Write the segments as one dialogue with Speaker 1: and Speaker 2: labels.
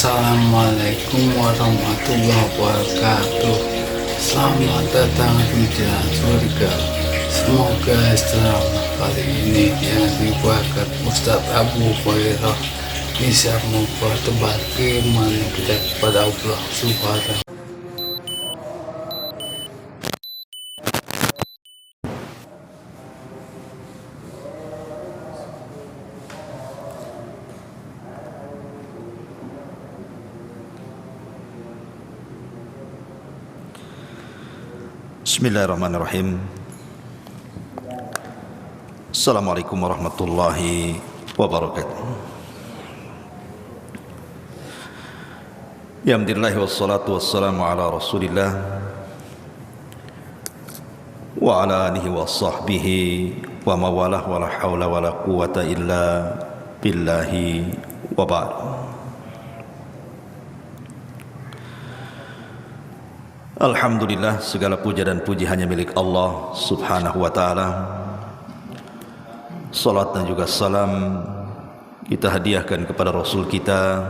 Speaker 1: Assalamualaikum warahmatullahi wabarakatuh. Selamat datang di jalan surga. Semoga ceramah kali ini yang dibuat Ustadz Abu Hurairah bisa membuat tebal keimanan kita kepada Allah Subhanahu.
Speaker 2: Bismillahirrahmanirrahim. Assalamualaikum warahmatullahi wabarakatuh. Alhamdulillah wassalatu wassalamu ala Rasulillah wa ala alihi wa sahbihi wa mawalah wa la hawla wa la quwata illa billahi wa ba'd. Alhamdulillah, segala puja dan puji hanya milik Allah Subhanahu wa ta'ala. Salat dan juga salam kita hadiahkan kepada Rasul kita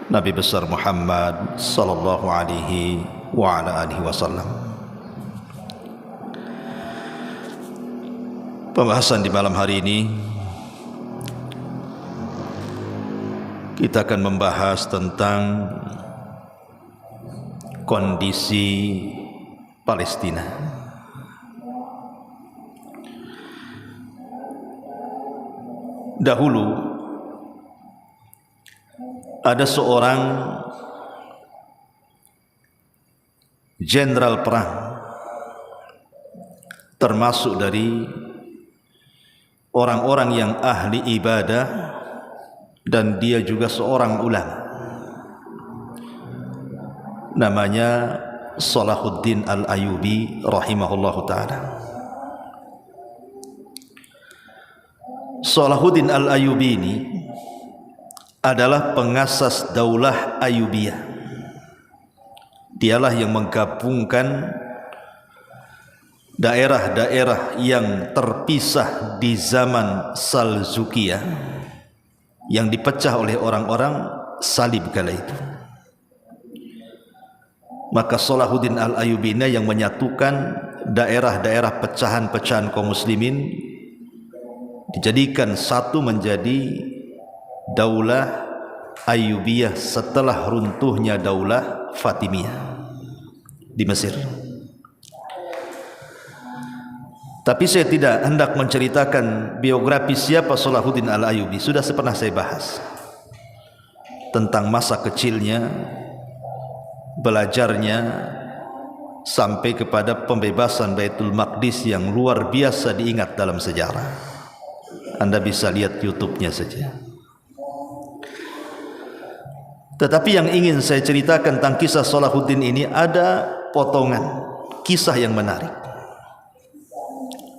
Speaker 2: Nabi besar Muhammad sallallahu alaihi wa ala alihi wasallam. Pembahasan di malam hari ini kita akan membahas tentang kondisi Palestina. Dahulu ada seorang jenderal perang, termasuk dari orang-orang yang ahli ibadah, dan dia juga seorang ulama. Namanya Salahuddin Al-Ayyubi rahimahullahu ta'ala. Salahuddin Al-Ayyubi ini adalah pengasas daulah Ayyubiyah. Dialah yang menggabungkan daerah-daerah yang terpisah di zaman Salzukiyah yang dipecah oleh orang-orang Salib kala itu. Maka Salahuddin Al-Ayyubi yang menyatukan daerah-daerah pecahan-pecahan kaum muslimin, dijadikan satu menjadi daulah Ayyubiyah setelah runtuhnya daulah Fatimiyah di Mesir. Tapi saya tidak hendak menceritakan biografi siapa Salahuddin Al-Ayyubi. Sudah pernah saya bahas tentang masa kecilnya, belajarnya, sampai kepada pembebasan Baitul Maqdis yang luar biasa diingat dalam sejarah. Anda bisa lihat YouTube-nya saja. Tetapi yang ingin saya ceritakan tentang kisah Salahuddin ini, ada potongan kisah yang menarik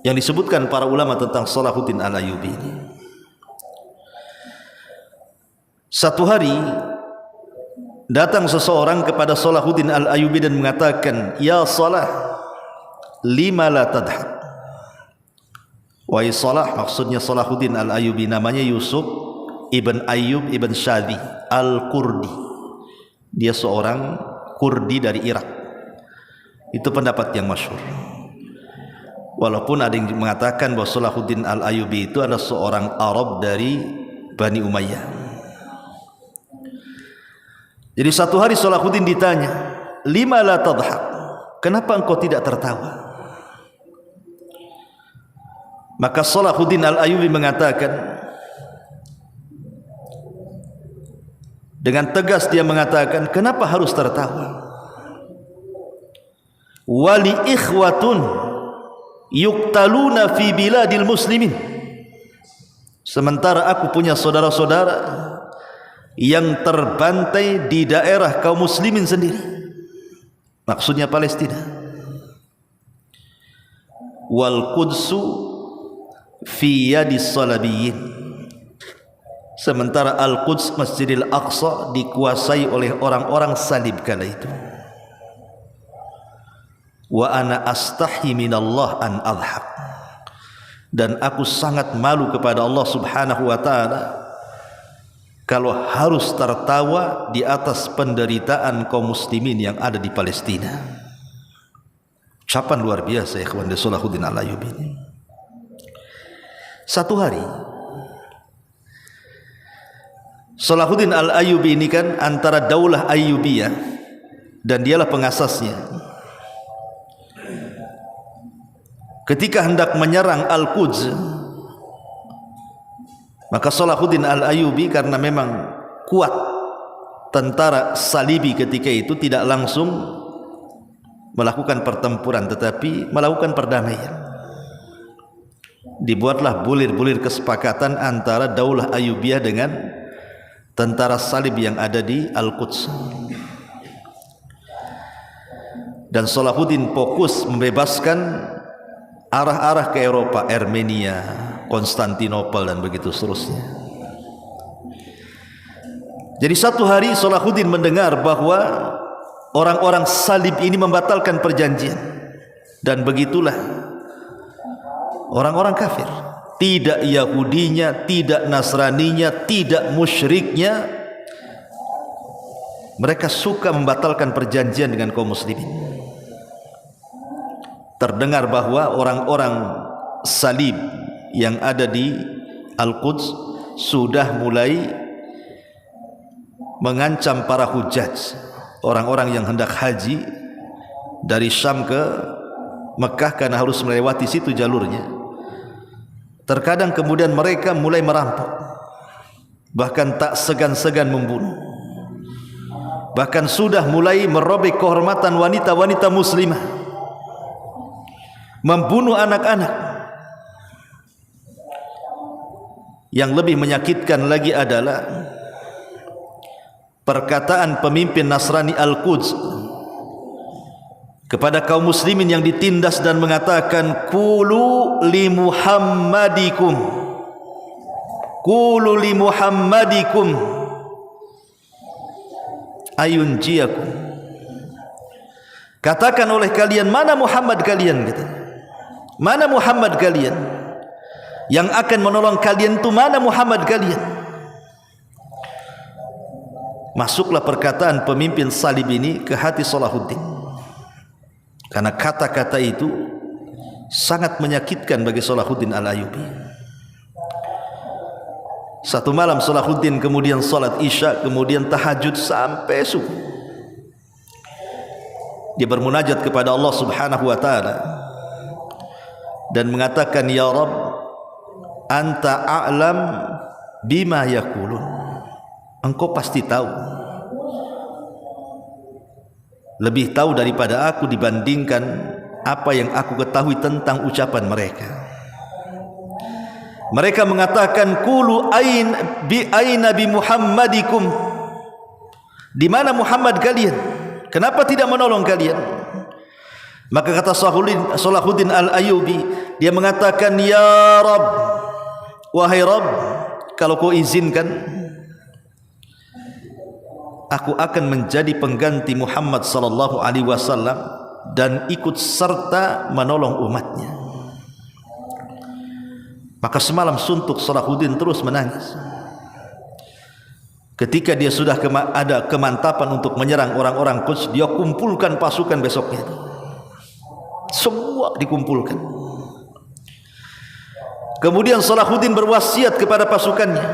Speaker 2: yang disebutkan para ulama tentang Salahuddin Al-Ayyubi ini. Satu hari datang seseorang kepada Salahuddin Al-Ayyubi dan mengatakan, "Ya Salah, lima la tadhak?" Wahai Salah, maksudnya Salahuddin Al-Ayyubi, namanya Yusuf ibn Ayyub ibn Shadi Al-Kurdi. Dia seorang Kurdi dari Irak. Itu pendapat yang masyhur. Walaupun ada yang mengatakan bahwa Salahuddin Al-Ayyubi itu adalah seorang Arab dari Bani Umayyah. Jadi satu hari Salahuddin ditanya, "Lima la tadhak?" Kenapa engkau tidak tertawa? Maka Salahuddin Al-Ayyubi mengatakan, dengan tegas dia mengatakan, "Kenapa harus tertawa? Wali ikhwatun yuqtaluna fi biladil muslimin." Sementara aku punya saudara-saudara yang terbantai di daerah kaum muslimin sendiri, maksudnya Palestina. Wal Qudsu fi yadis salabiyyin, sementara Al-Quds, Masjidil Aqsa, dikuasai oleh orang-orang salib kala itu. Wa ana astahi minallah an adhak, dan aku sangat malu kepada Allah Subhanahu wa ta'ala kalau harus tertawa di atas penderitaan kaum muslimin yang ada di Palestina. Ucapan luar biasa ya kawan Salahuddin Al-Ayyubi ini. Satu hari Salahuddin Al-Ayyubi ini kan antara Daulah Ayyubiyah dan dialah pengasasnya. Ketika hendak menyerang Al-Quds, maka Salahuddin Al-Ayyubi karena memang kuat tentara Salibi ketika itu tidak langsung melakukan pertempuran tetapi melakukan perdamaian. Dibuatlah bulir-bulir kesepakatan antara Daulah Ayyubiyah dengan tentara Salib yang ada di Al-Quds. Dan Salahuddin fokus membebaskan arah-arah ke Eropa, Armenia, Konstantinopel dan begitu seterusnya. Jadi satu hari Salahuddin mendengar bahwa orang-orang Salib ini membatalkan perjanjian, dan begitulah orang-orang kafir, tidak Yahudinya, tidak Nasraninya, tidak musyriknya, mereka suka membatalkan perjanjian dengan kaum muslimin. Terdengar bahwa orang-orang Salib yang ada di Al-Quds sudah mulai mengancam para hujaj, orang-orang yang hendak haji dari Syam ke Mekah karena harus melewati situ jalurnya. Terkadang kemudian mereka mulai merampok, bahkan tak segan-segan membunuh, bahkan sudah mulai merobek kehormatan wanita-wanita muslimah, membunuh anak-anak. Yang lebih menyakitkan lagi adalah perkataan pemimpin Nasrani Al-Quds kepada kaum muslimin yang ditindas dan mengatakan, qulu li Muhammadikum, qulu li Muhammadikum ayunjiakum. Katakan oleh kalian, mana Muhammad kalian, kata. Mana Muhammad kalian yang akan menolong kalian, itu mana Muhammad kalian? Masuklah perkataan pemimpin Salib ini ke hati Salahuddin, karena kata-kata itu sangat menyakitkan bagi Salahuddin Al-Ayyubi. Satu malam Salahuddin kemudian salat Isya, kemudian tahajud sampai subuh. Dia bermunajat kepada Allah Subhanahu wa taala dan mengatakan, ya Rabb, anta a'lam bima yaqulun. Engkau pasti tahu, lebih tahu daripada aku dibandingkan apa yang aku ketahui tentang ucapan mereka. Mereka mengatakan, qulu aina bi Muhammadikum, di mana Muhammad kalian? Kenapa tidak menolong kalian? Maka kata Salahuddin Al-Ayyubi, dia mengatakan, ya Rabb, wahai Rabb, kalau kau izinkan, aku akan menjadi pengganti Muhammad sallallahu alaihi wasallam dan ikut serta menolong umatnya. Maka semalam suntuk Salahuddin terus menangis. Ketika dia sudah ada kemantapan untuk menyerang orang-orang Quds, dia kumpulkan pasukan besoknya. Semua dikumpulkan. Kemudian Salahuddin berwasiat kepada pasukannya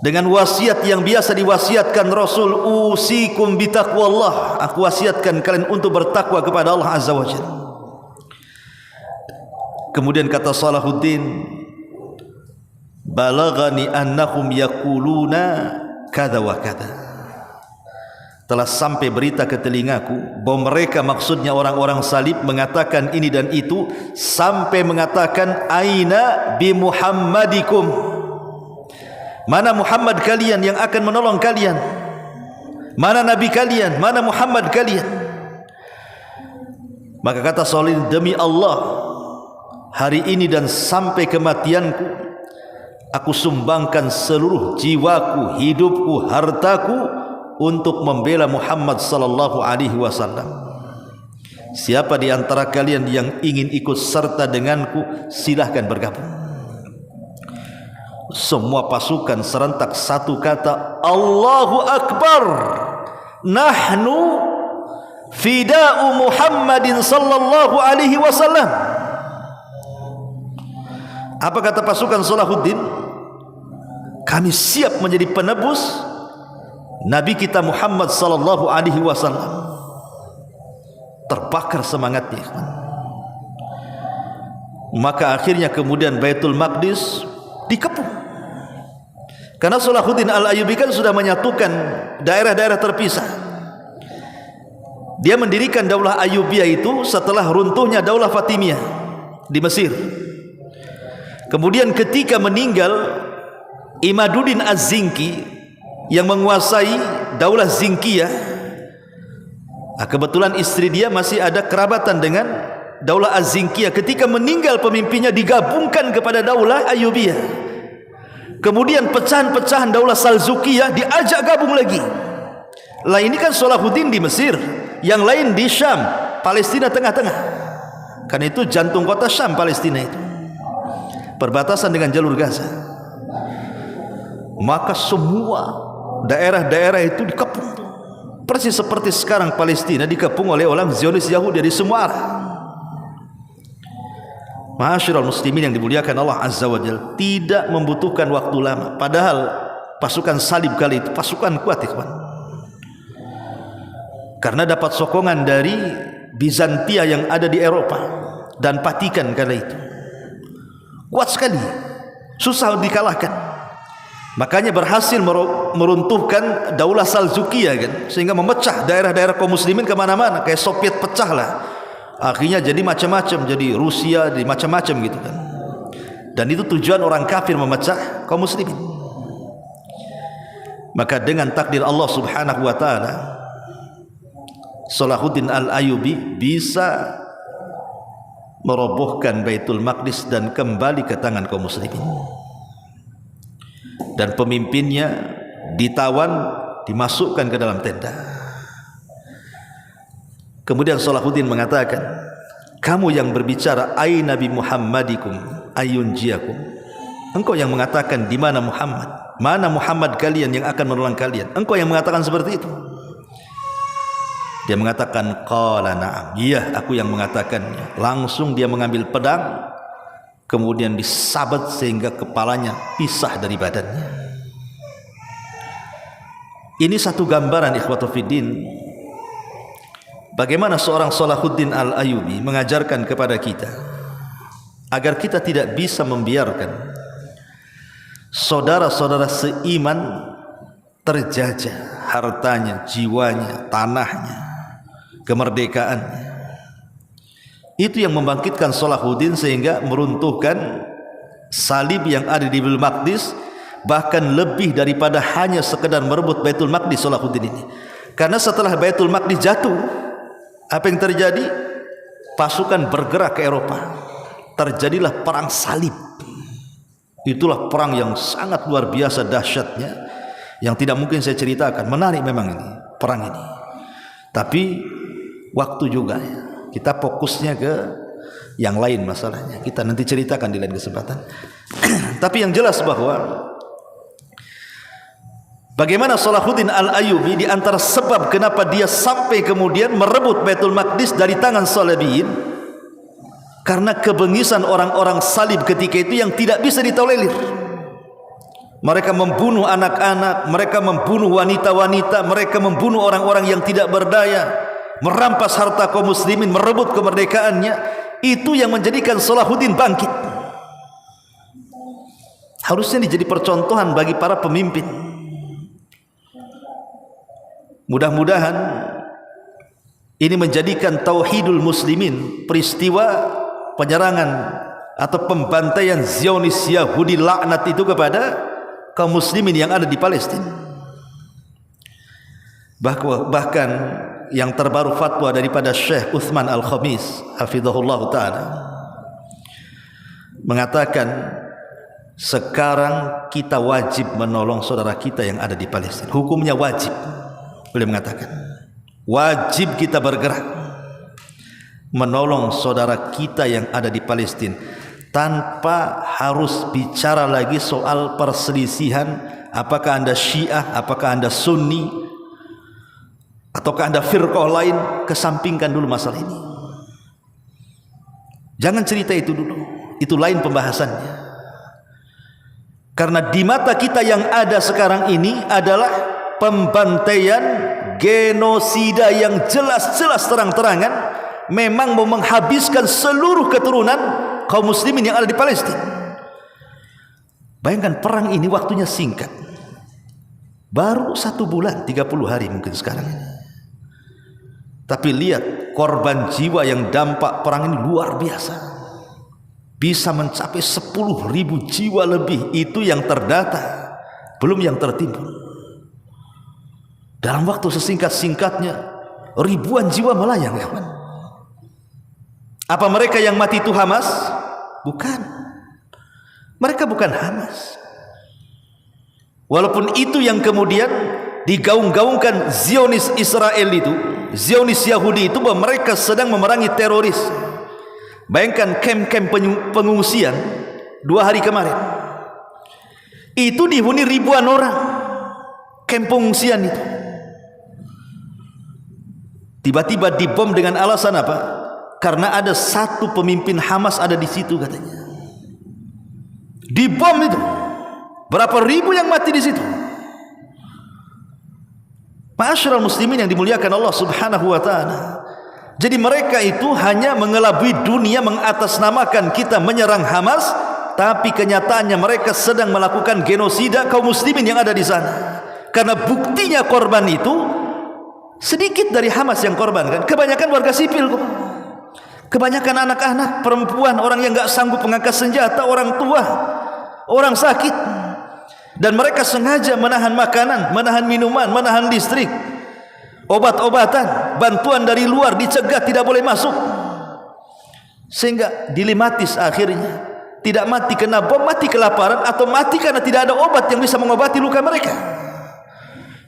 Speaker 2: dengan wasiat yang biasa diwasiatkan Rasul, usikum bitaqwallah, aku wasiatkan kalian untuk bertakwa kepada Allah Azza wa Jalla. Kemudian kata Salahuddin, balagani annahum yaquluna kada wa kada. Telah sampai berita ke telingaku bahwa mereka, maksudnya orang-orang Salib, mengatakan ini dan itu, sampai mengatakan aina bi Muhammadikum, mana Muhammad kalian yang akan menolong kalian? Mana Nabi kalian? Mana Muhammad kalian? Maka kata Salahuddin, demi Allah, hari ini dan sampai kematianku, aku sumbangkan seluruh jiwaku, hidupku, hartaku untuk membela Muhammad sallallahu alaihi wasallam. Siapa di antara kalian yang ingin ikut serta denganku, silahkan bergabung. semua pasukan serentak satu kata, Allahu Akbar, nahnu fida'u Muhammadin sallallahu alaihi wasallam. Apa kata pasukan Salahuddin? Kami siap menjadi penebus Nabi kita Muhammad sallallahu alaihi wasallam. Terbakar semangatnya. Maka akhirnya kemudian Baitul Maqdis dikepung. Karena Salahuddin Al-Ayyubi kan sudah menyatukan daerah-daerah terpisah. Dia mendirikan Daulah Ayyubiyah itu setelah runtuhnya Daulah Fatimiyah di Mesir. Kemudian ketika meninggal Imaduddin Az-Zinki yang menguasai Daulah Zinkiyah, kebetulan istri dia masih ada kerabatan dengan Daulah Az-Zinkiyah. Ketika meninggal pemimpinnya digabungkan kepada Daulah Ayyubiyah. Kemudian pecahan-pecahan Daulah Salzukiyah diajak gabung lagi. Lah ini kan Salahuddin di Mesir, yang lain di Syam, Palestina tengah-tengah. Karena itu jantung kota Syam Palestina itu, perbatasan dengan jalur Gaza. Maka semua daerah-daerah itu dikepung, persis seperti sekarang Palestina dikepung oleh orang Zionis Yahudi dari semua arah. Ma'asyiral muslimin yang dimuliakan Allah Azza wa Jalla, tidak membutuhkan waktu lama. Padahal pasukan salib kali itu pasukan kuat, ikhwan. Karena dapat sokongan dari Bizantia yang ada di Eropa dan Vatikan kala itu. Kuat sekali, susah dikalahkan. Makanya berhasil meruntuhkan Daulah Salzukiyah kan, sehingga memecah daerah-daerah kaum muslimin kemana-mana. Kayak Soviet pecah lah. Akhirnya jadi macam-macam, jadi Rusia, jadi macam-macam gitu kan. Dan itu tujuan orang kafir memecah kaum muslimin. Maka dengan takdir Allah Subhanahu wa taala, Salahuddin Al-Ayyubi bisa merobohkan Baitul Maqdis dan kembali ke tangan kaum muslimin. Dan pemimpinnya ditawan, dimasukkan ke dalam tenda. Kemudian Salahuddin mengatakan, kamu yang berbicara, ai Nabi Muhammadikum ayunjiakum. Engkau yang mengatakan di mana Muhammad? Mana Muhammad kalian yang akan menolong kalian? Engkau yang mengatakan seperti itu. Dia mengatakan, qala na'am. Iya, aku yang mengatakannya. Langsung dia mengambil pedang, kemudian disabet sehingga kepalanya pisah dari badannya. Ini satu gambaran ikhwatu fiddin, bagaimana seorang Salahuddin Al-Ayyubi mengajarkan kepada kita agar kita tidak bisa membiarkan saudara-saudara seiman terjajah hartanya, jiwanya, tanahnya, kemerdekaannya. Itu yang membangkitkan Salahuddin sehingga meruntuhkan salib yang ada di Baitul Maqdis, bahkan lebih daripada hanya sekedar merebut Baitul Maqdis Salahuddin ini. Karena setelah Baitul Maqdis jatuh, apa yang terjadi? Pasukan bergerak ke Eropa. Terjadilah perang salib. Itulah perang yang sangat luar biasa dahsyatnya, yang tidak mungkin saya ceritakan. Menarik memang ini, perang ini. Tapi waktu juga ya. Kita fokusnya ke yang lain masalahnya. Kita nanti ceritakan di lain kesempatan. Tapi yang jelas bahwa bagaimana Salahuddin Al-Ayyubi, di antara sebab kenapa dia sampai kemudian merebut Baitul Maqdis dari tangan Salabiyin, karena kebengisan orang-orang salib ketika itu yang tidak bisa ditolerir. Mereka membunuh anak-anak, mereka membunuh wanita-wanita, mereka membunuh orang-orang yang tidak berdaya, merampas harta kaum muslimin, merebut kemerdekaannya. Itu yang menjadikan Salahuddin bangkit. Harusnya dijadi percontohan bagi para pemimpin. Mudah-mudahan ini menjadikan tauhidul muslimin, peristiwa penyerangan atau pembantaian Zionis Yahudi laknat itu kepada kaum muslimin yang ada di Palestina. Bahkan yang terbaru fatwa daripada Syekh Uthman Al-Khamis hafizahullah ta'ala mengatakan, sekarang kita wajib menolong saudara kita yang ada di Palestina. Hukumnya wajib. Beliau mengatakan wajib kita bergerak menolong saudara kita yang ada di Palestina. tanpa harus bicara lagi soal perselisihan, apakah Anda Syiah, apakah Anda Sunni, ataukah Anda firqah lain. Kesampingkan dulu masalah ini. Jangan cerita itu dulu, itu lain pembahasannya. Karena di mata kita yang ada sekarang ini adalah pembantaian, genosida yang jelas-jelas terang-terangan, memang mau menghabiskan seluruh keturunan kaum muslimin yang ada di Palestina. Bayangkan perang ini waktunya singkat, baru 1 bulan 30 hari mungkin sekarang ini. Tapi lihat korban jiwa yang dampak perang ini luar biasa. Bisa mencapai 10.000 jiwa lebih. Itu yang terdata, belum yang tertimbun. Dalam waktu sesingkat-singkatnya ribuan jiwa melayang, ya kan? Apa mereka yang mati itu Hamas? Bukan. Mereka bukan Hamas. Walaupun itu yang kemudian digaung-gaungkan Zionis Israel itu, Zionis Yahudi itu, bahwa mereka sedang memerangi teroris. Bayangkan kem-kem pengungsian 2 hari kemarin itu dihuni ribuan orang. Kem pengungsian itu tiba-tiba dibom dengan alasan apa? Karena ada satu pemimpin Hamas ada di situ katanya. Dibom itu, berapa ribu yang mati di situ. Ma'asyiral muslimin yang dimuliakan Allah Subhanahu wa taala. Jadi mereka itu hanya mengelabui dunia, mengatasnamakan kita menyerang Hamas, tapi kenyataannya mereka sedang melakukan genosida kaum muslimin yang ada di sana. Karena buktinya korban itu sedikit dari Hamas yang korban, kan? Kebanyakan warga sipil kok. Kebanyakan anak-anak, perempuan, orang yang enggak sanggup mengangkat senjata, orang tua, orang sakit. Dan mereka sengaja menahan makanan, menahan minuman, menahan listrik, obat-obatan, bantuan dari luar dicegah, tidak boleh masuk. Sehingga dilematis akhirnya. Tidak mati kena bom, mati kelaparan, atau mati karena tidak ada obat yang bisa mengobati luka mereka.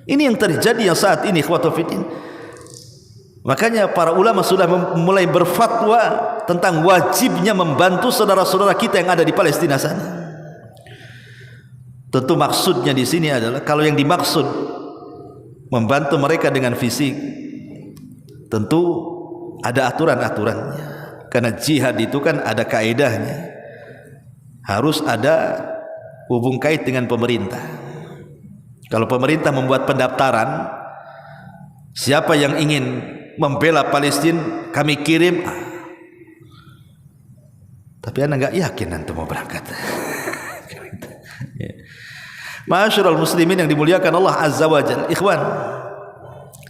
Speaker 2: Ini yang terjadi yang saat ini, ikhwatu fiddin. Makanya para ulama sudah mulai berfatwa tentang wajibnya membantu saudara-saudara kita yang ada di Palestina sana. Tentu maksudnya di sini adalah, kalau yang dimaksud membantu mereka dengan fisik, tentu ada aturan-aturannya. Karena jihad itu kan ada kaedahnya. Harus ada hubung kait dengan pemerintah. Kalau pemerintah membuat pendaftaran, siapa yang ingin membela Palestina, kami kirim. Tapi anda enggak yakin nanti mau berangkat. Ma'asyiral muslimin yang dimuliakan Allah Azza wa Jalla. Ikhwan,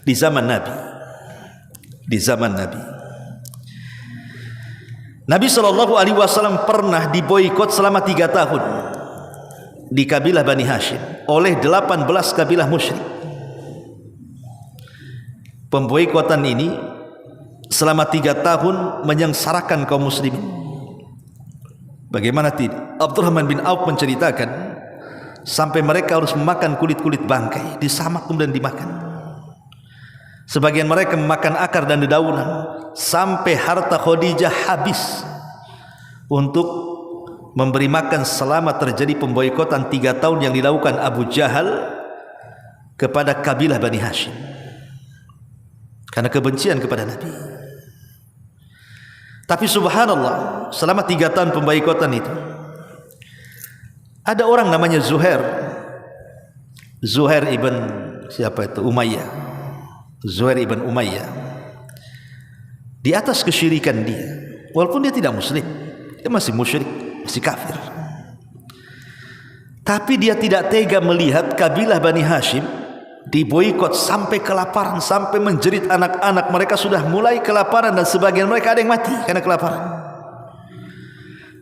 Speaker 2: di zaman Nabi Nabi SAW pernah diboikot selama 3 tahun di kabilah Bani Hashim oleh 18 kabilah musyrik. Pemboikotan ini selama 3 tahun menyengsarakan kaum muslimin. Bagaimana tidak? Abdurrahman bin Auf menceritakan sampai mereka harus memakan kulit-kulit bangkai, disamak kemudian dimakan. Sebagian mereka memakan akar dan dedaunan, sampai harta Khadijah habis untuk memberi makan selama terjadi pemboikotan 3 tahun yang dilakukan Abu Jahal kepada kabilah Bani Hashim karena kebencian kepada Nabi. Tapi subhanallah, selama 3 tahun pemboikotan itu ada orang namanya Zuhair ibn siapa itu? Zuhair ibn Umayyah. Di atas kesyirikan dia, walaupun dia tidak muslim, dia masih musyrik, masih kafir. Tapi dia tidak tega melihat kabilah Bani Hashim diboikot sampai kelaparan, sampai menjerit anak-anak mereka sudah mulai kelaparan dan sebagian mereka ada yang mati karena kelaparan.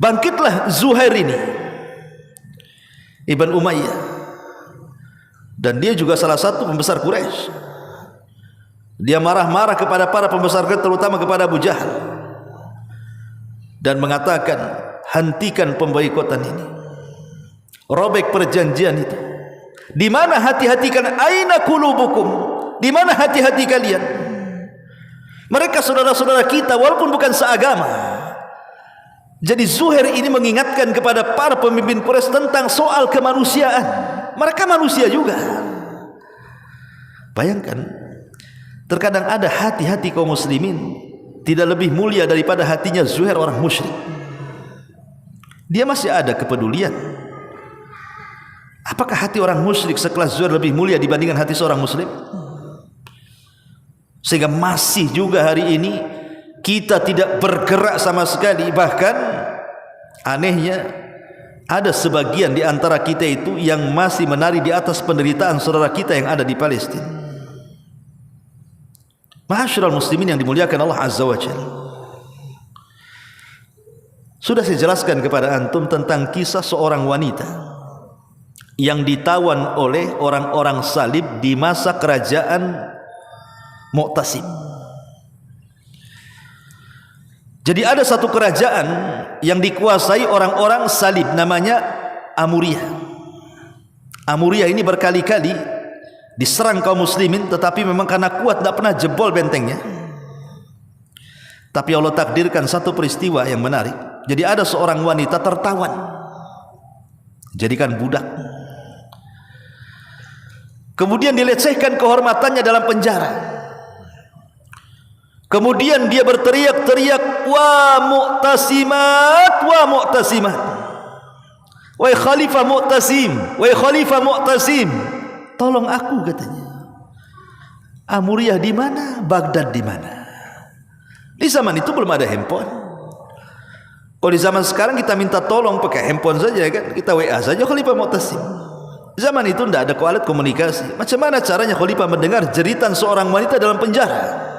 Speaker 2: Bangkitlah Zuhair ini Ibn Umayyah, dan dia juga salah satu pembesar Quraisy. Dia marah-marah kepada para pembesar Quraisy, terutama kepada Abu Jahal, dan mengatakan, hentikan pemboikotan ini, robek perjanjian itu. Di mana hati-hati kalian? Aina qulubukum? Di mana hati-hati kalian? Mereka saudara-saudara kita walaupun bukan seagama. Jadi Zuhair ini mengingatkan kepada para pemimpin Quraisy tentang soal kemanusiaan. Mereka manusia juga. Bayangkan, terkadang ada hati-hati kaum muslimin tidak lebih mulia daripada hatinya Zuhair orang musyrik. Dia masih ada kepedulian. Apakah hati orang musyrik sekelas Zuhair lebih mulia dibandingkan hati seorang muslim? Sehingga masih juga hari ini kita tidak bergerak sama sekali. Bahkan anehnya ada sebagian di antara kita itu yang masih menari di atas penderitaan saudara kita yang ada di Palestina. Ma'asyiral muslimin yang dimuliakan Allah Azza wa Jalla, sudah saya jelaskan kepada antum tentang kisah seorang wanita yang ditawan oleh orang-orang salib di masa kerajaan Mu'tasim. Jadi ada satu kerajaan yang dikuasai orang-orang salib, namanya Amuriyah. Amuriyah ini berkali-kali diserang kaum muslimin, tetapi memang karena kuat tidak pernah jebol bentengnya. Tapi Allah takdirkan satu peristiwa yang menarik. Jadi ada seorang wanita tertawan, jadikan budak, kemudian dilecehkan kehormatannya dalam penjara. Kemudian dia berteriak-teriak, "Wa Mu'tasimat, wa Mu'tasimat, wahai Khalifah Mu'tasim, wahai Khalifah Mu'tasim, tolong aku," katanya. Amuriyah di mana? Baghdad di mana? Di zaman itu belum ada handphone. Kalau di zaman sekarang kita minta tolong pakai handphone saja kan, kita WA saja Khalifah Mu'tasim. Zaman itu tidak ada alat komunikasi. Macam mana caranya Khalifah mendengar jeritan seorang wanita dalam penjara?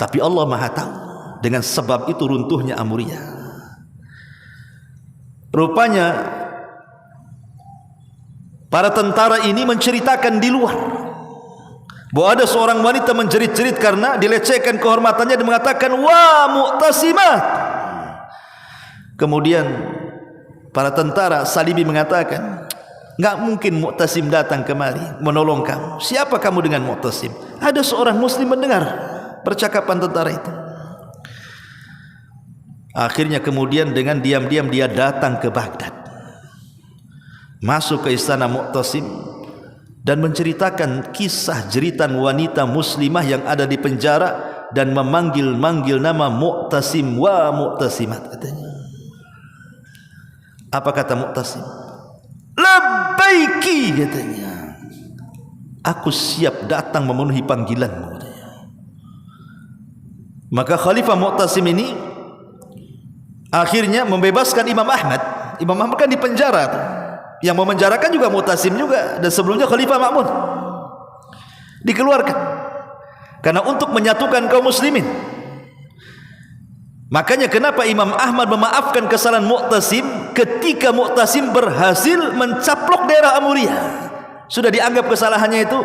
Speaker 2: Tapi Allah Maha tahu. Dengan sebab itu runtuhnya Amuriyah. Rupanya para tentara ini menceritakan di luar bahwa ada seorang wanita menjerit-jerit karena dilecehkan kehormatannya dan mengatakan, "Wa Mu'tasimat." Kemudian para tentara Salibi mengatakan, "Enggak mungkin Mu'tasim datang kemari menolong kamu. Siapa kamu dengan Mu'tasim?" Ada seorang muslim mendengar percakapan tentara itu. Akhirnya kemudian dengan diam-diam dia datang ke Baghdad, masuk ke istana Mu'tasim dan menceritakan kisah jeritan wanita muslimah yang ada di penjara dan memanggil-manggil nama Mu'tasim, "Wa Mu'tasimat," katanya. Apa kata Mu'tasim? "Labbaiki," katanya, "aku siap datang memenuhi panggilanmu." Maka Khalifah Mu'tasim ini akhirnya membebaskan Imam Ahmad. Imam Ahmad kan di penjara tuh. Yang memenjarakan juga Mu'tasim juga, dan sebelumnya Khalifah Ma'mun dikeluarkan karena untuk menyatukan kaum muslimin. Makanya kenapa Imam Ahmad memaafkan kesalahan Mu'tasim ketika Mu'tasim berhasil mencaplok daerah Amuriyah. Sudah dianggap kesalahannya itu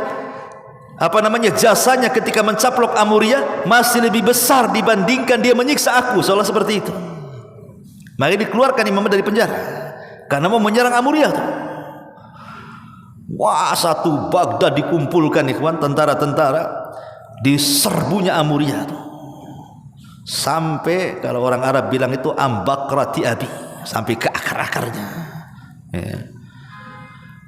Speaker 2: jasanya ketika mencaplok Amuriyah masih lebih besar dibandingkan dia menyiksa aku, seolah seperti itu. Maka dikeluarkan Imam dari penjara karena mau menyerang Amuriyah tuh. Wah, satu Baghdad dikumpulkan ikhwan, tentara-tentara di serbunya Amuriyah tuh. Sampai kalau orang Arab bilang itu ambakrati abi, sampai ke akar-akarnya. Ya.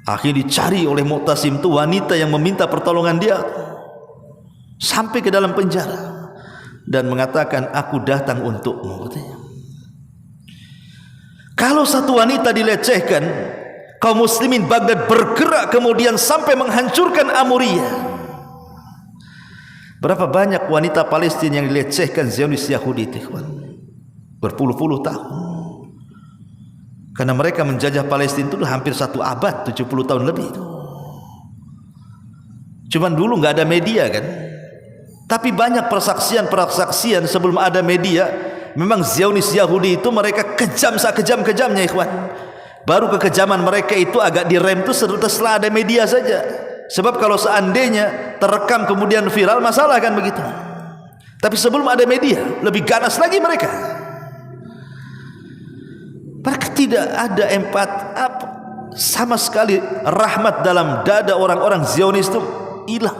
Speaker 2: Akhirnya dicari oleh Mu'tasim itu wanita yang meminta pertolongan dia, sampai ke dalam penjara dan mengatakan, "Aku datang untukmu," katanya. Kalau satu wanita dilecehkan, kaum muslimin Baghdad bergerak kemudian sampai menghancurkan Amuriyah. Berapa banyak wanita Palestina yang dilecehkan Zionis Yahudi itu, berpuluh-puluh tahun. Karena mereka menjajah Palestina itu hampir 1 abad, 70 tahun lebih itu. Cuman dulu nggak ada media kan. Tapi banyak persaksian sebelum ada media. Memang Zionis Yahudi itu mereka kejam sekejam-kejamnya ikhwan. Baru kekejaman mereka itu agak direm itu setelah ada media saja. Sebab kalau seandainya terekam kemudian viral, masalah kan begitu. Tapi sebelum ada media, lebih ganas lagi mereka. Mereka tidak ada sama sekali rahmat dalam dada orang-orang Zionis itu hilang.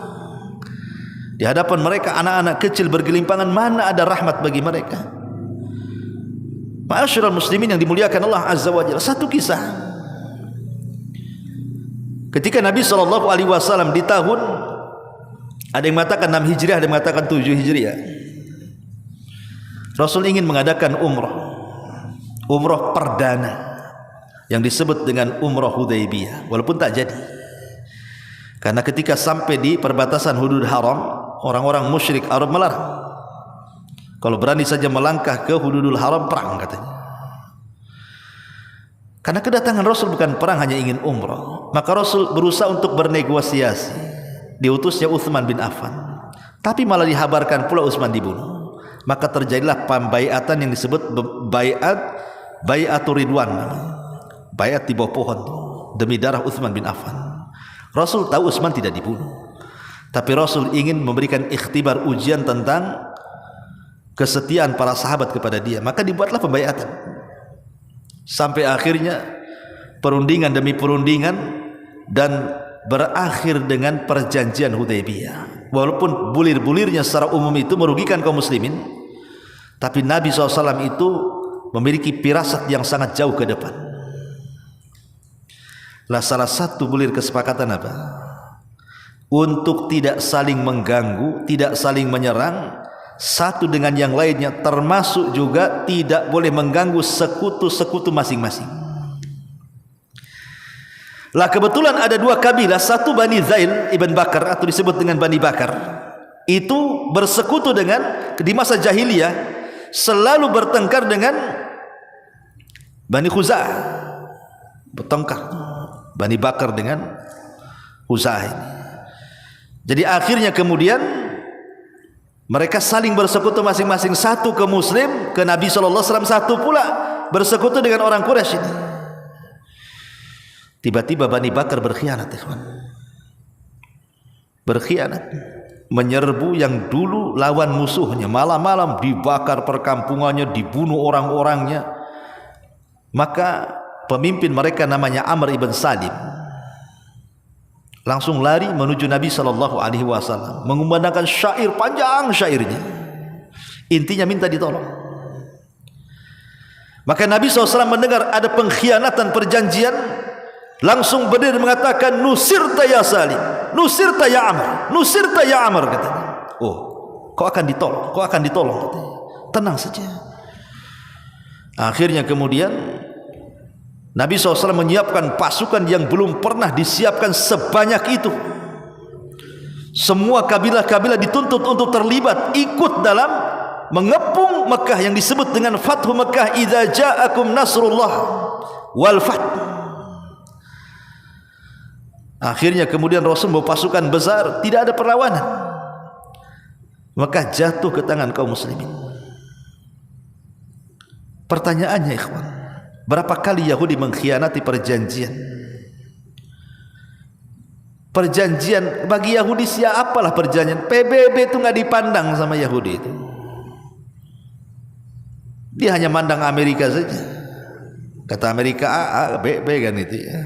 Speaker 2: Di hadapan mereka anak-anak kecil bergelimpangan, mana ada rahmat bagi mereka. Ma'asyiral muslimin yang dimuliakan Allah Azza wa Jalla, satu kisah ketika Nabi SAW di tahun, ada yang mengatakan 6 Hijriah, ada yang mengatakan 7 Hijriah, Rasul ingin mengadakan umrah perdana yang disebut dengan umrah Hudaybiyah, walaupun tak jadi. Karena ketika sampai di perbatasan hudud haram, orang-orang musyrik Arab melarang. Kalau berani saja melangkah ke hududul haram, perang katanya. Karena kedatangan Rasul bukan perang, hanya ingin umrah, maka Rasul berusaha untuk bernegosiasi. Diutusnya Utsman bin Affan, tapi malah dihabarkan pula Utsman dibunuh. Maka terjadilah pembaiatan yang disebut bai'atur ridwan, baiat di bawah pohon demi darah Utsman bin Affan. Rasul tahu Utsman tidak dibunuh, tapi Rasul ingin memberikan ikhtibar, ujian tentang kesetiaan para sahabat kepada dia. Maka dibuatlah pembaiatan, sampai akhirnya perundingan demi perundingan, dan berakhir dengan perjanjian Hudaybiyah. Walaupun bulir-bulirnya secara umum itu merugikan kaum muslimin, tapi Nabi SAW itu memiliki firasat yang sangat jauh ke depan. Lah salah satu bulir kesepakatan apa? Untuk tidak saling mengganggu, tidak saling menyerang satu dengan yang lainnya, termasuk juga tidak boleh mengganggu sekutu-sekutu masing-masing. Lah kebetulan ada 2 kabilah, satu Bani Zail ibn Bakar atau disebut dengan Bani Bakar, itu bersekutu dengan, di masa jahiliyah selalu bertengkar dengan Bani Khuza'ah, bertengkar Bani Bakar dengan Khuza'ah ini. Jadi akhirnya kemudian mereka saling bersekutu masing-masing, satu ke Muslim, ke Nabi SAW, satu pula bersekutu dengan orang Quraisy ini. Tiba-tiba Bani Bakar berkhianat, ikhwan. Berkhianat, menyerbu yang dulu lawan musuhnya, malam-malam dibakar perkampungannya, dibunuh orang-orangnya. Maka pemimpin mereka namanya Amr ibn Salim langsung lari menuju Nabi SAW, mengumandangkan syair panjang, syairnya intinya minta ditolong. Maka Nabi SAW mendengar ada pengkhianatan perjanjian, langsung berdiri mengatakan, nusirta ya Salim, nusirta ya Amr, nusirta ya Amr, katanya. Oh, kau akan ditolong, kau akan ditolong, katanya. Tenang saja. Akhirnya kemudian Nabi SAW menyiapkan pasukan yang belum pernah disiapkan sebanyak itu. Semua kabilah-kabilah dituntut untuk terlibat, ikut dalam mengepung Mekah yang disebut dengan Fathu Mekah, idza ja'akum nasrullah wal fath. Akhirnya kemudian Rasul membawa pasukan besar, tidak ada perlawanan, Mekah jatuh ke tangan kaum muslimin. Pertanyaannya, ikhwan, berapa kali Yahudi mengkhianati perjanjian? Perjanjian bagi Yahudi siapalah perjanjian. PBB itu nggak dipandang sama Yahudi itu. Dia hanya mandang Amerika saja. Kata Amerika A, B, B kan itu ya.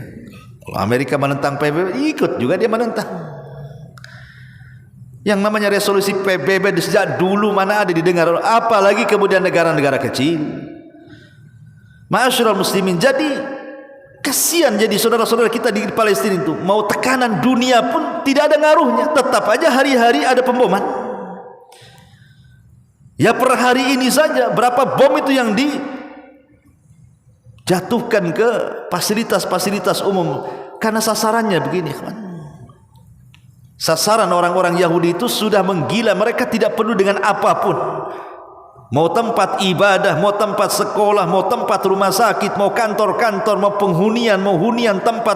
Speaker 2: Kalau Amerika menentang PBB, ikut juga dia menentang. Yang namanya resolusi PBB sejak dulu mana ada didengar, apalagi kemudian negara-negara kecil. Ma'asyiral muslimin, jadi kasihan jadi saudara-saudara kita di Palestina itu, mau tekanan dunia pun tidak ada ngaruhnya, tetap aja hari-hari ada pemboman. Ya per hari ini saja berapa bom itu yang dijatuhkan ke fasilitas-fasilitas umum, karena sasarannya begini, kawan. Sasaran orang-orang Yahudi itu sudah menggila, mereka tidak perlu dengan apapun. Mau tempat ibadah, mau tempat sekolah, mau tempat rumah sakit, mau kantor-kantor, mau penghunian, mau hunian tempat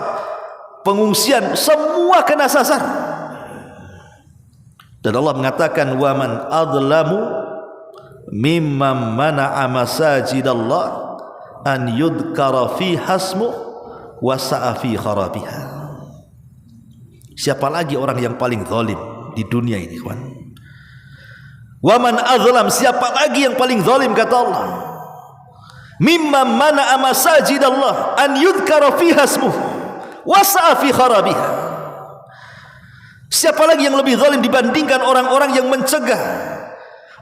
Speaker 2: pengungsian, semua kena sasar. Dan Allah mengatakan, wa man adlamu mimman mana'a masajidallah an yudhkara fi hasmu wa sa'a fi kharabiha. Siapa lagi orang yang paling zalim di dunia ini, kawan? Wa man azlam, siapa lagi yang paling zalim, kata Allah, mimman mana'a masajidallah an yudhkara fiha ismuh wa sa'a fi kharabiha. Siapa lagi yang lebih zalim dibandingkan orang-orang yang mencegah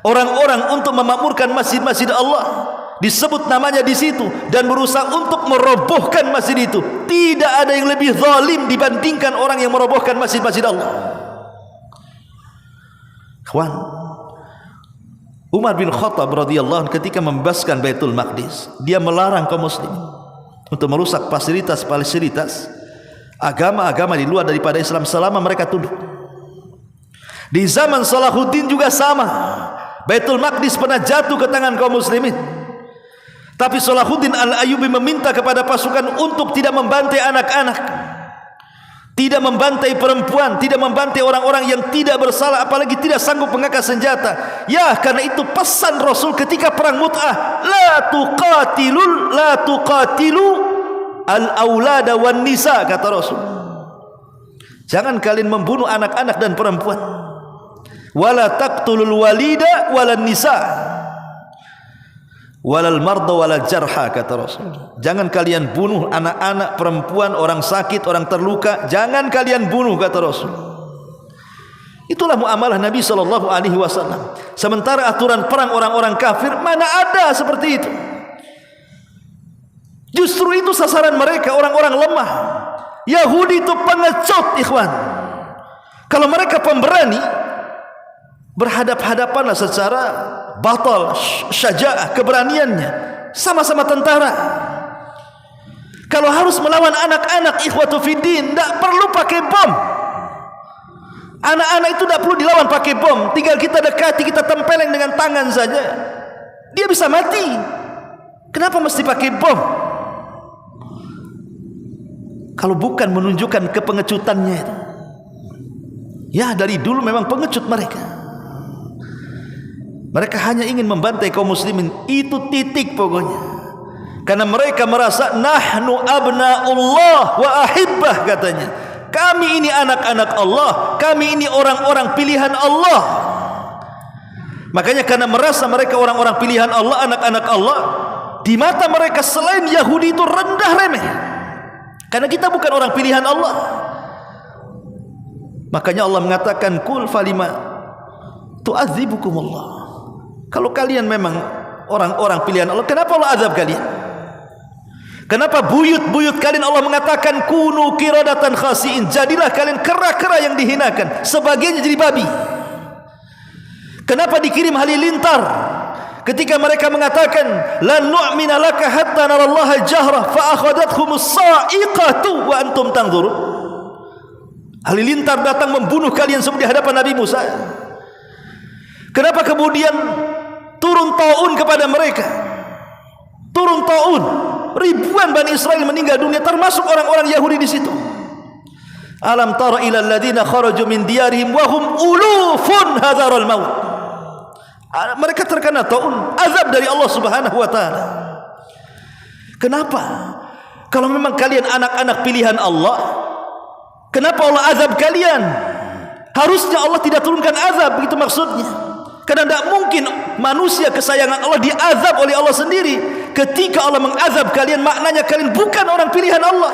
Speaker 2: orang-orang untuk memakmurkan masjid-masjid Allah, disebut namanya di situ dan berusaha untuk merobohkan masjid itu. Tidak ada yang lebih zalim dibandingkan orang yang merobohkan masjid-masjid Allah. Kawan, Umar bin Khattab radhiyallahu anhu ketika membebaskan Baitul Maqdis, dia melarang kaum muslimin untuk merusak fasilitas agama-agama di luar daripada Islam selama mereka tunduk. Di zaman Salahuddin juga sama. Baitul Maqdis pernah jatuh ke tangan kaum muslimin, tapi Salahuddin Al-Ayyubi meminta kepada pasukan untuk tidak membantai anak-anak, tidak membantai perempuan, tidak membantai orang-orang yang tidak bersalah, apalagi tidak sanggup mengangkat senjata. Ya, karena itu pesan Rasul ketika perang Mut'ah, la tuqatilu al-aulada wan nisa, kata Rasul. Jangan kalian membunuh anak-anak dan perempuan. Wala taqtulul walida walan nisa walal marda walal jarha, kata Rasul. Jangan kalian bunuh anak-anak, perempuan, orang sakit, orang terluka. Jangan kalian bunuh, kata Rasul. Itulah muamalah Nabi SAW. Sementara aturan perang orang-orang kafir, mana ada seperti itu. Justru itu sasaran mereka, orang-orang lemah. Yahudi itu pengecut, ikhwan. Kalau mereka pemberani, berhadap-hadapanlah secara batal, syaja'ah, keberaniannya, sama-sama tentara. Kalau harus melawan anak-anak, ikhwatu fiddin, tidak perlu pakai bom. Anak-anak itu tidak perlu dilawan pakai bom, tinggal kita dekati, kita tempeleng dengan tangan saja, dia bisa mati. Kenapa mesti pakai bom? Kalau bukan menunjukkan kepengecutannya itu. Ya, dari dulu memang pengecut mereka. Mereka hanya ingin membantai kaum muslimin, itu titik pokoknya. Karena mereka merasa nahnu abna'ullah wa ahibbah, katanya. Kami ini anak-anak Allah, kami ini orang-orang pilihan Allah. Makanya karena merasa mereka orang-orang pilihan Allah, anak-anak Allah, di mata mereka selain Yahudi itu rendah remeh. Karena kita bukan orang pilihan Allah. Makanya Allah mengatakan, kul falima tu'adzibukumullah. Kalau kalian memang orang-orang pilihan Allah, kenapa Allah azab kalian? Kenapa buyut-buyut kalian Allah mengatakan kunu qiradatan khasiin, jadilah kalian kera-kera yang dihinakan, sebagiannya jadi babi? Kenapa dikirim halilintar ketika mereka mengatakan lan nu'mina laka hatta narallaha jahra fa akhadathhumus sa'iqatu wa antum tanzurun? Halilintar datang membunuh kalian seperti di hadapan Nabi Musa. Kenapa kemudian turun taun kepada mereka? Turun taun, ribuan Bani Israel meninggal dunia, termasuk orang-orang Yahudi di situ. Alam tara ila alladziina kharaju min diyarihim wa hum ulufun hadaral maut. Mereka terkena taun, azab dari Allah Subhanahu wa taala. Kenapa? Kalau memang kalian anak-anak pilihan Allah, kenapa Allah azab kalian? Harusnya Allah tidak turunkan azab, begitu maksudnya. Karena tidak mungkin manusia kesayangan Allah diazab oleh Allah sendiri. Ketika Allah mengazab kalian, maknanya kalian bukan orang pilihan Allah.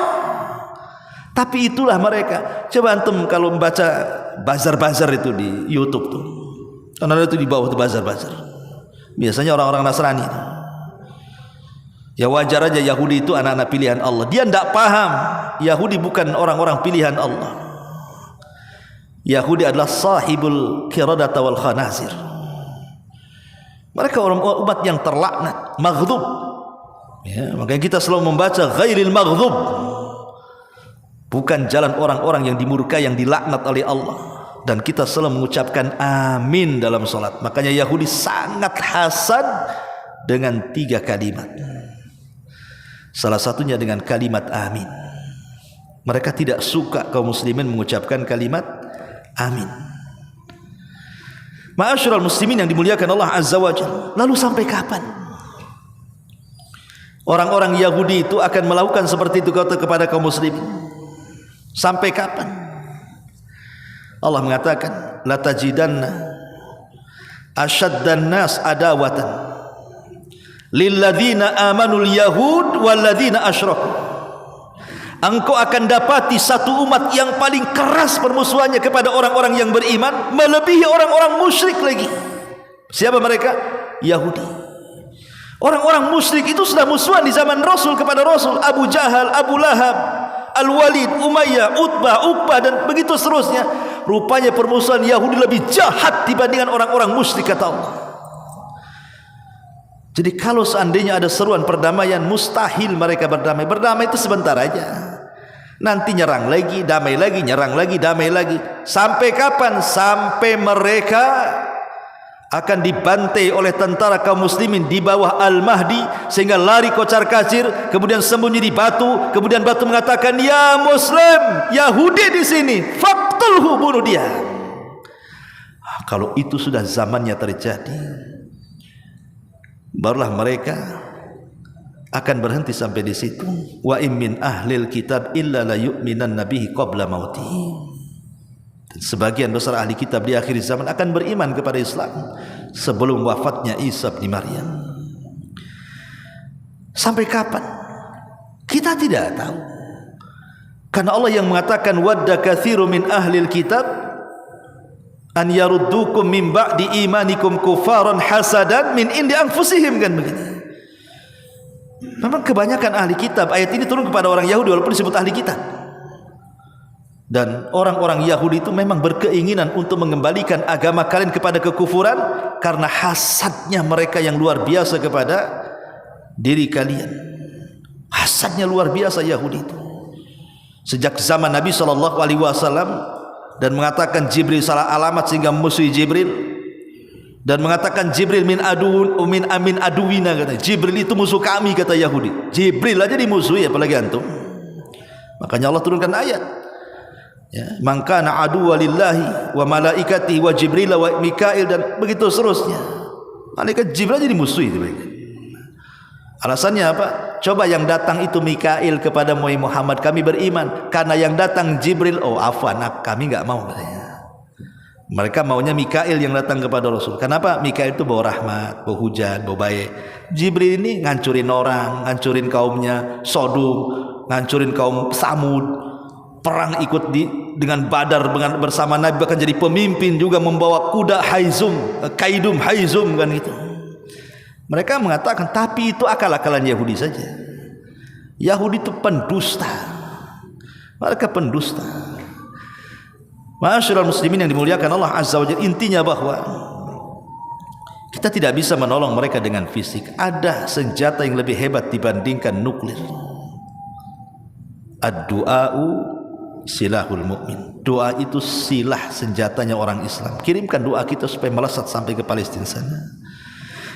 Speaker 2: Tapi itulah mereka. Coba antum kalau membaca bazar-bazar itu di YouTube tuh, karena itu di bawah itu bazar-bazar. Biasanya orang-orang Nasrani. Ya wajar aja Yahudi itu anak-anak pilihan Allah. Dia tidak paham Yahudi bukan orang-orang pilihan Allah. Yahudi adalah sahibul qiradata wal khanazir. Mereka orang umat yang terlaknat, maghdub. Ya, makanya kita selalu membaca ghairil maghdub. Bukan jalan orang-orang yang dimurkai, yang dilaknat oleh Allah. Dan kita selalu mengucapkan amin dalam salat. Makanya Yahudi sangat hasad dengan 3 kalimat. Salah satunya dengan kalimat amin. Mereka tidak suka kaum muslimin mengucapkan kalimat amin. Ma'asyiral muslimin yang dimuliakan Allah Azza wa Jalla. Lalu sampai kapan orang-orang Yahudi itu akan melakukan seperti itu kepada kaum muslimin? Sampai kapan? Allah mengatakan, la tajidanna asyaddan nas adawatan lilladzina amanul yahud walladzina asyraku. Engkau akan dapati satu umat yang paling keras permusuhannya kepada orang-orang yang beriman, melebihi orang-orang musyrik lagi. Siapa mereka? Yahudi. Orang-orang musyrik itu sudah musuhan di zaman Rasul kepada Rasul. Abu Jahal, Abu Lahab, Al-Walid, Umayyah, Utbah, Uqbah dan begitu seterusnya. Rupanya permusuhan Yahudi lebih jahat dibandingkan orang-orang musyrik, kata Allah. Jadi kalau seandainya ada seruan perdamaian, mustahil mereka berdamai. Berdamai itu sebentar aja. Nanti nyerang lagi, damai lagi, nyerang lagi, damai lagi. Sampai kapan? Sampai mereka akan dibantai oleh tentara kaum muslimin di bawah Al-Mahdi sehingga lari kocar kacir, kemudian sembunyi di batu, kemudian batu mengatakan, "Ya Muslim, Yahudi di sini, faqtulhu, bunuh dia." Kalau itu sudah zamannya terjadi, barulah mereka akan berhenti sampai di situ. Wa in min ahlil kitab illa la yu'minanna bihi qabla mautih. Sebagian besar ahli kitab di akhir zaman akan beriman kepada Islam sebelum wafatnya Isa bin Maryam. Sampai kapan? Kita tidak tahu. Karena Allah yang mengatakan wadda katsiru min ahlil kitab an yaruddukum min ba'di imanikum kufaran hasadan min indi anfusihim, kan begitu. Memang kebanyakan ahli kitab, ayat ini turun kepada orang Yahudi walaupun disebut ahli kitab. Dan orang-orang Yahudi itu memang berkeinginan untuk mengembalikan agama kalian kepada kekufuran karena hasadnya mereka yang luar biasa kepada diri kalian. Hasadnya luar biasa Yahudi itu. Sejak zaman Nabi SAW dan mengatakan Jibril salah alamat sehingga memusuhi Jibril, dan mengatakan Jibril min amin aduwina, kata Jibril itu musuh kami, kata Yahudi. Jibril aja dimusuhi, apalagi antum. Makanya Allah turunkan ayat, ya, man kana aduwwa lillahi wa malaikatihi wa Jibril wa Mikail, dan begitu seterusnya. Malaikat Jibril aja dimusuhi itu. Alasannya apa? Coba yang datang itu Mikail kepada Muhammad, kami beriman. Karena yang datang Jibril, oh afwan, kami enggak mau, katanya. Mereka maunya Mikail yang datang kepada Rasul. Kenapa? Mikail itu bawa rahmat, bawa hujan, bawa baik. Jibril ini ngancurin orang, ngancurin kaumnya Sodom, ngancurin kaum Samud. Perang ikut dengan Badar bersama Nabi, bahkan jadi pemimpin juga, membawa kuda kaidum haizum, kan gitu. Mereka mengatakan, tapi itu akal-akalan Yahudi saja. Yahudi itu pendusta. Mereka pendusta. Ma'asyiral muslimin yang dimuliakan Allah Azza wa Jalla, intinya bahwa kita tidak bisa menolong mereka dengan fisik. Ada senjata yang lebih hebat dibandingkan nuklir. Ad-du'a'u silahul mu'min. Doa itu silah senjatanya orang Islam. Kirimkan doa kita supaya melesat sampai ke Palestina sana.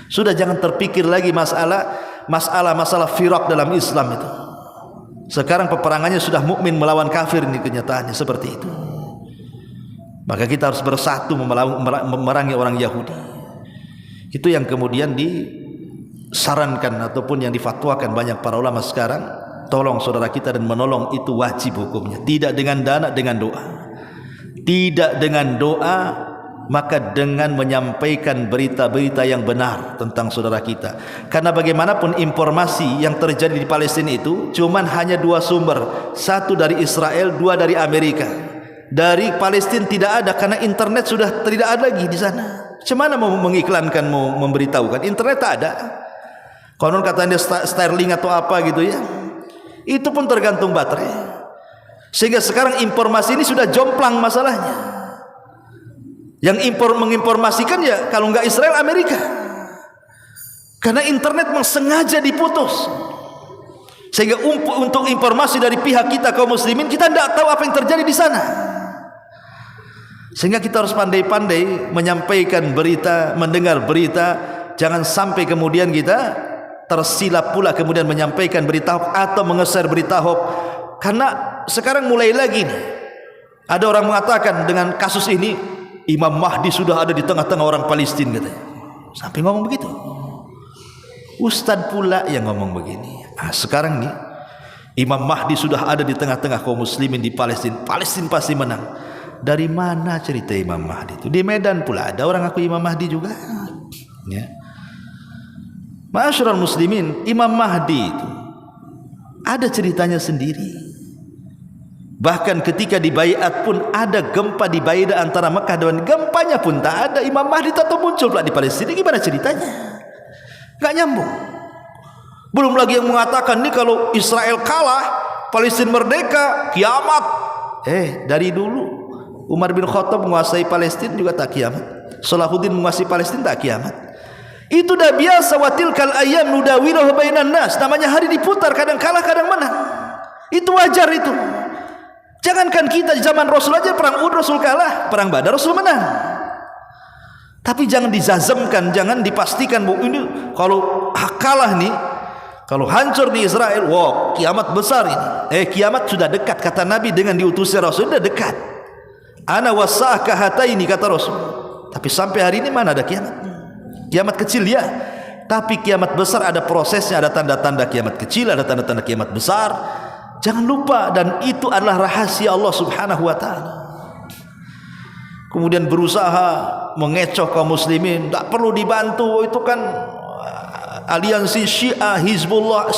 Speaker 2: Sudah jangan terpikir lagi masalah firak dalam Islam itu. Sekarang peperangannya sudah mukmin melawan kafir, ini kenyataannya seperti itu. Maka kita harus bersatu memerangi orang Yahudi. Itu yang kemudian disarankan ataupun yang difatwakan banyak para ulama sekarang. Tolong saudara kita dan menolong itu wajib hukumnya. Tidak dengan dana, dengan doa. Tidak dengan doa, maka dengan menyampaikan berita-berita yang benar tentang saudara kita. Karena bagaimanapun informasi yang terjadi di Palestina itu cuman hanya dua sumber. Satu dari Israel, dua dari Amerika. Dari Palestina tidak ada, karena internet sudah tidak ada lagi di sana. Bagaimana mau mengiklankan, mau memberitahukan? Internet tak ada. Konon katanya Starlink atau apa gitu ya. Itu pun tergantung baterai. Sehingga sekarang informasi ini sudah jomplang masalahnya. Yang menginformasikan ya kalau enggak Israel, Amerika. Karena internet memang sengaja diputus. Sehingga untuk informasi dari pihak kita kaum muslimin, kita tidak tahu apa yang terjadi di sana. Sehingga kita harus pandai-pandai menyampaikan berita, mendengar berita. Jangan sampai kemudian kita tersilap pula kemudian menyampaikan berita hoax atau mengeser berita hoax. Karena sekarang mulai lagi nih, ada orang mengatakan dengan kasus ini Imam Mahdi sudah ada di tengah-tengah orang Palestina, katanya. Sampai ngomong begitu. Ustadz pula yang ngomong begini. Sekarang nih Imam Mahdi sudah ada di tengah-tengah kaum muslimin di Palestina. Palestina pasti menang. Dari mana cerita Imam Mahdi itu? Di Medan pula ada orang ngaku Imam Mahdi juga. Ya. Ma'asyiral muslimin, Imam Mahdi itu ada ceritanya sendiri. Bahkan ketika di baiat pun ada gempa di baiat antara Mekah dan gempanya pun tak ada. Imam Mahdi tetap muncul pula di Palestina. Gimana ceritanya? Gak nyambung. Belum lagi yang mengatakan nih kalau Israel kalah, Palestina merdeka, kiamat. Dari dulu Umar bin Khattab menguasai Palestina juga tak kiamat. Salahuddin menguasai Palestina tak kiamat. Itu dah biasa. Wa tilkal ayyam nudawiluha bainan nas. Namanya hari diputar, kadang kalah kadang menang. Itu wajar itu. Jangankan kita zaman Rasul aja, perang Uhud Rasul kalah, perang Badar Rasul menang. Tapi jangan dizazamkan, jangan dipastikan bahwa ini kalau kalah nih, kalau hancur di Israel, wah kiamat besar ini. Kiamat sudah dekat, kata Nabi dengan diutusnya Rasul sudah dekat. Ana wasa'ah kahataini, kata Rasul. Tapi sampai hari ini mana ada kiamat? Kiamat kecil ya, tapi kiamat besar ada prosesnya, ada tanda-tanda kiamat kecil, ada tanda-tanda kiamat besar. Jangan lupa, dan itu adalah rahasia Allah Subhanahu wa ta'ala. Kemudian berusaha mengecoh kaum muslimin, tak perlu dibantu, itu kan aliansi Syiah, Hizbullah.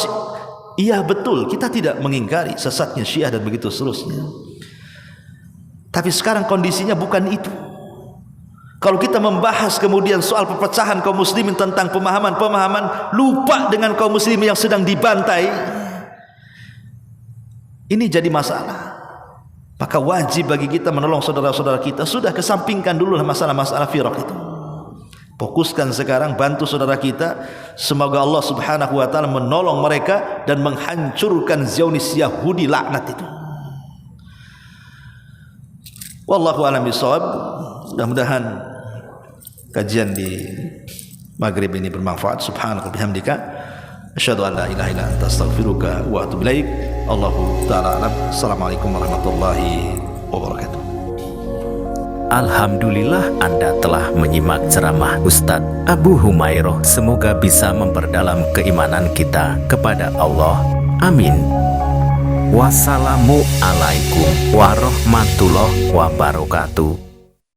Speaker 2: Iya betul, kita tidak mengingkari sesatnya Syiah dan begitu seterusnya. Tapi sekarang kondisinya bukan itu. Kalau kita membahas kemudian soal perpecahan kaum muslimin tentang pemahaman-pemahaman, lupa dengan kaum muslimin yang sedang dibantai, ini jadi masalah. Maka wajib bagi kita menolong saudara-saudara kita. Sudah kesampingkan dulu masalah-masalah firaq itu. Fokuskan sekarang, bantu saudara kita. Semoga Allah Subhanahu wa ta'ala menolong mereka dan menghancurkan Zionis Yahudi laknat itu. Wallahu a'lam bishawab. Mudah-mudahan kajian di maghrib ini bermanfaat. Subhanaka bihamdika asyhadu an la ilaha illa anta astaghfiruka wa atubu ilaik. Allahu ta'ala alam. Assalamualaikum warahmatullahi wabarakatuh.
Speaker 3: Alhamdulillah, Anda telah menyimak ceramah Ustadz Abu Humairoh. Semoga bisa memperdalam keimanan kita kepada Allah. Amin. Wassalamualaikum warahmatullahi wabarakatuh.